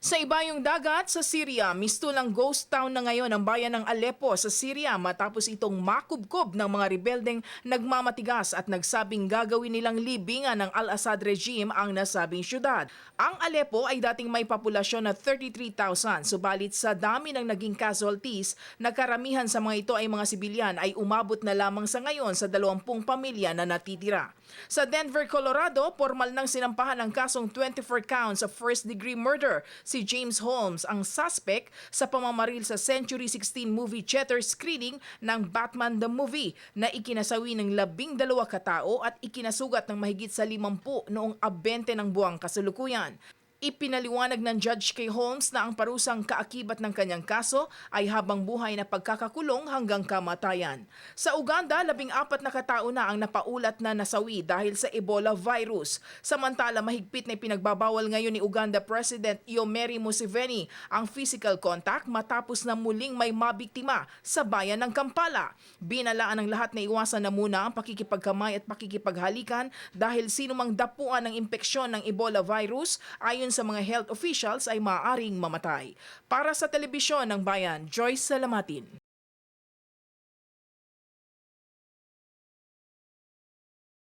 Sa ibayong dagat sa Syria, mistulang ghost town na ngayon ang bayan ng Aleppo sa Syria matapos itong makubkob ng mga rebeldeng nagmamatigas at nagsabing gagawin nilang libingan ng Al-Assad regime ang nasabing syudad. Ang Aleppo ay dating may populasyon na 33,000, subalit sa dami ng naging casualties, nagkaramihan sa mga ito ay mga sibilyan ay umabot na lamang sa ngayon sa 20 pamilya na natitira. Sa Denver, Colorado, formal nang sinampahan ng kasong 24 counts of first-degree murder si James Holmes, ang suspect sa pamamaril sa Century 16 movie theater screening ng Batman the Movie na ikinasawi ng 12 katao at ikinasugat ng mahigit sa 50 noong 20 ng buwang kasalukuyan. Ipinaliwanag ng Judge kay Holmes na ang parusang kaakibat ng kanyang kaso ay habang buhay na pagkakakulong hanggang kamatayan. Sa Uganda, 14 na katao na ang napaulat na nasawi dahil sa Ebola virus. Samantala, mahigpit na ipinagbabawal ngayon ni Uganda President Yoweri Museveni ang physical contact matapos na muling may mabiktima sa bayan ng Kampala. Binalaan ng lahat na iwasan na muna ang pakikipagkamay at pakikipaghalikan dahil sinumang dapuan ng impeksyon ng Ebola virus ayon sa mga health officials ay maaaring mamatay. Para sa Telebisyon ng Bayan, Joyce Salamatin.